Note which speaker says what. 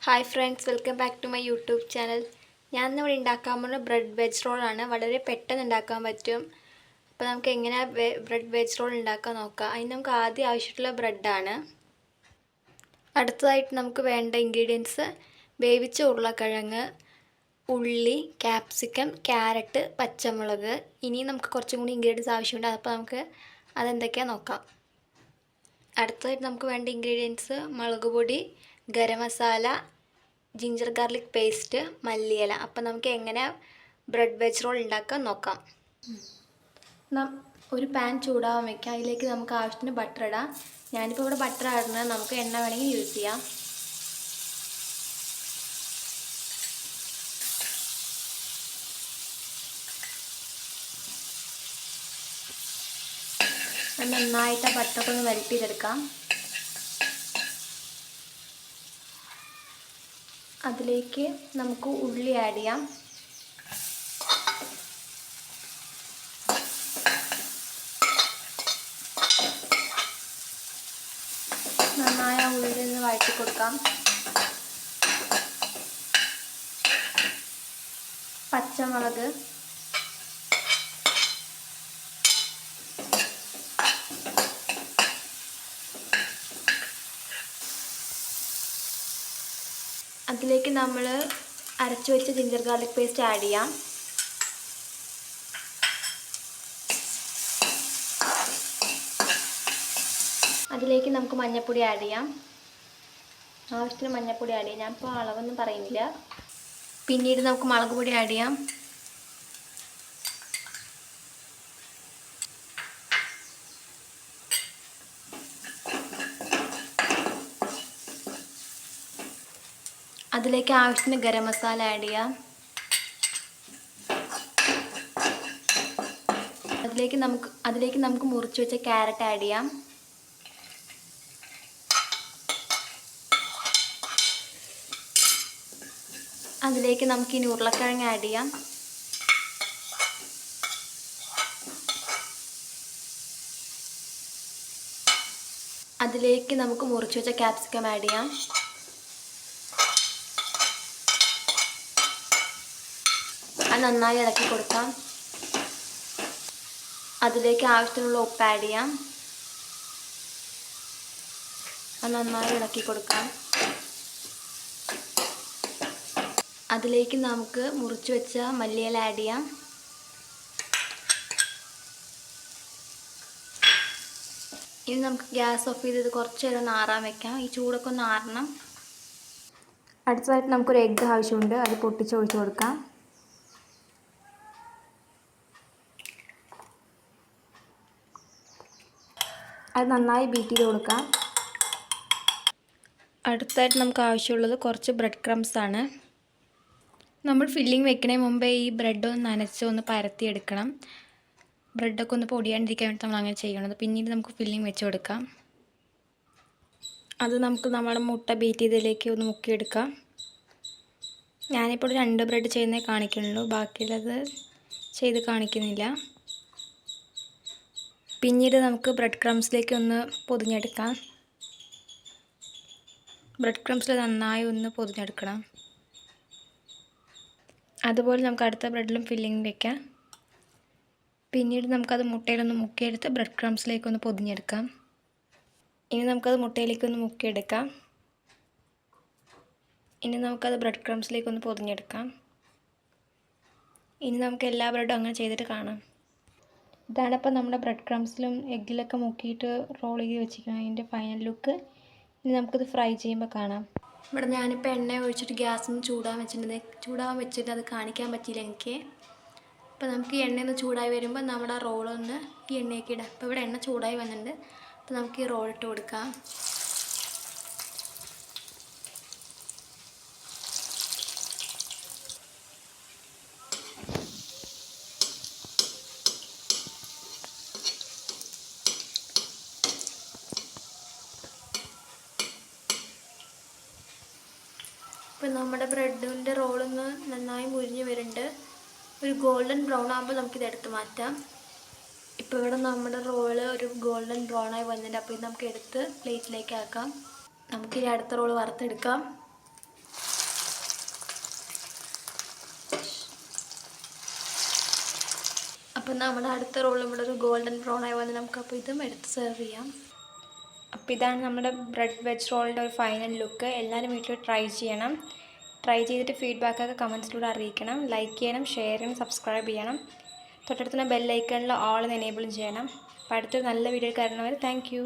Speaker 1: Hi friends, welcome back to my YouTube channel. ഞാൻ ഇന്നിവിടെ ഉണ്ടാക്കാൻ പോകുന്ന ബ്രെഡ് വെജ് റോളാണ്. വളരെ പെട്ടെന്ന് ഉണ്ടാക്കാൻ പറ്റും. അപ്പോൾ നമുക്ക് എങ്ങനെ ബ്രെഡ് വെജ് റോൾ ഉണ്ടാക്കാൻ നോക്കാം. അതിന് നമുക്ക് ആദ്യം ആവശ്യമുള്ള ബ്രെഡാണ്. അടുത്തതായിട്ട് നമുക്ക് വേണ്ട ഇൻഗ്രീഡിയൻസ് വേവിച്ച ഉരുളക്കിഴങ്ങ്, ഉള്ളി, ക്യാപ്സിക്കം, ക്യാരറ്റ്, പച്ചമുളക്. ഇനിയും നമുക്ക് കുറച്ചും കൂടി ഇൻഗ്രീഡിയൻസ് ആവശ്യമുണ്ട്. അപ്പോൾ നമുക്ക് അതെന്തൊക്കെയാണെന്ന് നോക്കാം. അടുത്തതായിട്ട് നമുക്ക് വേണ്ട ഇൻഗ്രീഡിയൻസ് മുളക് പൊടി, garam masala, ginger garlic paste, മല്ലിയില. അപ്പം നമുക്ക് എങ്ങനെ ബ്രെഡ് വെജ് റോൾ ഉണ്ടാക്കാൻ നോക്കാം. ഒരു പാൻ ചൂടാവാൻ വയ്ക്കാം. അതിലേക്ക് നമുക്ക് ആവശ്യത്തിന് ബട്ടർ ഇടാം. ഞാനിപ്പോൾ ഇവിടെ ബട്ടർ ഇടുന്നത്, നമുക്ക് എണ്ണ വേണമെങ്കിൽ യൂസ് ചെയ്യാം. നന്നായിട്ട് ആ ബട്ടറൊക്കെ ഒന്ന് മെൽറ്റ് ചെയ്തെടുക്കാം. അതിലേക്ക് നമുക്ക് ഉള്ളി ആഡ് ചെയ്യാം. നന്നായി ആ ഉള്ളി ഒന്ന് വഴറ്റി കൊടുക്കാം. പച്ചമുളക്, അതിലേക്ക് നമ്മൾ അരച്ചു വെച്ച ജിഞ്ചർ ഗാർലിക് പേസ്റ്റ് ആഡ് ചെയ്യാം. അതിലേക്ക് നമുക്ക് മഞ്ഞൾപ്പൊടി ആഡ് ചെയ്യാം. ആവശ്യത്തിന് മഞ്ഞൾപ്പൊടി ആഡ് ചെയ്യാം. ഞാനിപ്പോൾ അളവൊന്നും പറയുന്നില്ല. പിന്നീട് നമുക്ക് മുളക് പൊടി ആഡ് ചെയ്യാം. അതിലേക്ക് ആവശ്യത്തിന് ഗരം മസാല ആഡ് ചെയ്യാം. അതിലേക്ക് നമുക്ക് മുറിച്ച് വെച്ച ക്യാരറ്റ് ആഡ് ചെയ്യാം. അതിലേക്ക് നമുക്ക് ഇനി ഉരുളക്കിഴങ്ങ് ആഡ് ചെയ്യാം. അതിലേക്ക് നമുക്ക് മുറിച്ച് വെച്ച ക്യാപ്സിക്കം ആഡ് ചെയ്യാം. അത് നന്നായി ഇളക്കി കൊടുക്കാം. അതിലേക്ക് ആവശ്യത്തിനുള്ള ഉപ്പ് ആഡ് ചെയ്യാം. അത് നന്നായി ഇളക്കി കൊടുക്കാം. അതിലേക്ക് നമുക്ക് മുറിച്ച് വെച്ച മല്ലിയില ആഡ് ചെയ്യാം. ഇനി നമുക്ക് ഗ്യാസ് ഓഫ് ചെയ്ത് കുറച്ച് നേരം ഒന്ന് ആറാൻ വെക്കാം. ഈ ചൂടൊക്കെ ഒന്ന് ആറണം. അടുത്തതായിട്ട് നമുക്കൊരു എഗ്ഗ് ആവശ്യമുണ്ട്. അത് പൊട്ടിച്ചൊഴിച്ച് കൊടുക്കാം. അത് നന്നായി ബീറ്റ് ചെയ്ത് കൊടുക്കാം. അടുത്തായിട്ട് നമുക്ക് ആവശ്യമുള്ളത് കുറച്ച് ബ്രെഡ് ക്രംസ് ആണ്. നമ്മൾ ഫില്ലിംഗ് വെക്കുന്നതിന് മുമ്പേ ഈ ബ്രെഡ് ഒന്ന് നനച്ച് ഒന്ന് പരത്തിയെടുക്കണം. ബ്രെഡൊക്കെ ഒന്ന് പൊടിയാണ്ടിരിക്കാൻ വേണ്ടി നമ്മൾ അങ്ങനെ ചെയ്യണത്. പിന്നീട് നമുക്ക് ഫില്ലിംഗ് വെച്ച് കൊടുക്കാം. അത് നമുക്ക് നമ്മുടെ മുട്ട ബീറ്റ് ചെയ്തതിലേക്ക് ഒന്ന് മുക്കിയെടുക്കാം. ഞാനിപ്പോൾ 2 ബ്രെഡ് ചെയ്യുന്നേ കാണിക്കുന്നുള്ളൂ, ബാക്കിയുള്ളത് ചെയ്ത് കാണിക്കുന്നില്ല. പിന്നീട് നമുക്ക് ബ്രെഡ് ക്രംസിലേക്ക് ഒന്ന് പൊതിഞ്ഞെടുക്കാം. ബ്രെഡ് ക്രംസിൽ നന്നായി ഒന്ന് പൊതിഞ്ഞെടുക്കണം. അതുപോലെ നമുക്ക് അടുത്ത ബ്രെഡിലും ഫില്ലിംഗ് വെക്കാം. പിന്നീട് നമുക്കത് മുട്ടയിലൊന്ന് മുക്കിയെടുത്ത് ബ്രെഡ് ക്രംസിലേക്കൊന്ന് പൊതിഞ്ഞെടുക്കാം. ഇനി നമുക്കത് മുട്ടയിലേക്കൊന്ന് മുക്കിയെടുക്കാം. ഇനി നമുക്കത് ബ്രെഡ് ക്രംസിലേക്കൊന്ന് പൊതിഞ്ഞെടുക്കാം. ഇനി നമുക്ക് എല്ലാ ബ്രെഡും അങ്ങനെ ചെയ്തിട്ട് കാണാം. ഇതാണിപ്പോൾ നമ്മുടെ ബ്രെഡ് ക്രംസിലും എഗ്ഗിലൊക്കെ മുക്കിയിട്ട് റോൾ ചെയ്ത് വെച്ചിരിക്കണം. അതിൻ്റെ ഫൈനൽ ലുക്ക്. ഇനി നമുക്കിത് ഫ്രൈ ചെയ്യുമ്പോൾ കാണാം. ഇവിടെ ഞാനിപ്പോൾ എണ്ണ ഒഴിച്ചിട്ട് ഗ്യാസൊന്ന് ചൂടാവാൻ വെച്ചിട്ട് അത് കാണിക്കാൻ പറ്റിയില്ല എനിക്ക്. അപ്പോൾ നമുക്ക് ഈ എണ്ണയൊന്ന് ചൂടായി വരുമ്പോൾ നമ്മുടെ റോളൊന്ന് ഈ എണ്ണയൊക്കെ ഇടാം. അപ്പോൾ ഇവിടെ എണ്ണ ചൂടായി വന്നിട്ടുണ്ട്. അപ്പോൾ നമുക്ക് ഈ റോൾ ഇട്ട് കൊടുക്കാം. ഇപ്പോൾ നമ്മുടെ ബ്രെഡിൻ്റെ റോളൊന്ന് നന്നായി മുരിഞ്ഞ് വരുന്നുണ്ട്. ഒരു ഗോൾഡൻ ബ്രൗൺ ആകുമ്പോൾ നമുക്കിത് എടുത്ത് മാറ്റാം. ഇപ്പോൾ ഇവിടെ നമ്മുടെ റോള് ഒരു ഗോൾഡൻ ബ്രൗൺ ആയി വന്നിട്ടുണ്ട്. അപ്പോൾ ഇത് നമുക്ക് എടുത്ത് പ്ലേറ്റിലേക്ക് ആക്കാം. നമുക്കിനി അടുത്ത റോള് വറുത്തെടുക്കാം. അപ്പോൾ നമ്മുടെ അടുത്ത റോൾ ഇവിടെ ഒരു ഗോൾഡൻ ബ്രൗൺ ആയി വന്ന് നമുക്കപ്പോൾ ഇതും എടുത്ത് സെർവ് ചെയ്യാം. അപ്പോൾ ഇതാണ് നമ്മുടെ ബ്രെഡ് വെജ് റോളിൻ്റെ ഒരു ഫൈനൽ ലുക്ക്. എല്ലാവരും വീട്ടിൽ ട്രൈ ചെയ്യണം. ട്രൈ ചെയ്തിട്ട് ഫീഡ്ബാക്കൊക്കെ കമൻസിലൂടെ അറിയിക്കണം. ലൈക്ക് ചെയ്യണം, ഷെയർ ചെയ്യണം, സബ്സ്ക്രൈബ് ചെയ്യണം. തൊട്ടടുത്തുള്ള ബെല്ലൈക്കണിൽ ഓൾ എന്ന് എനേബിളും ചെയ്യണം. അപ്പോൾ അടുത്തൊരു നല്ല വീഡിയോ കാണുന്നവരെ താങ്ക് യു.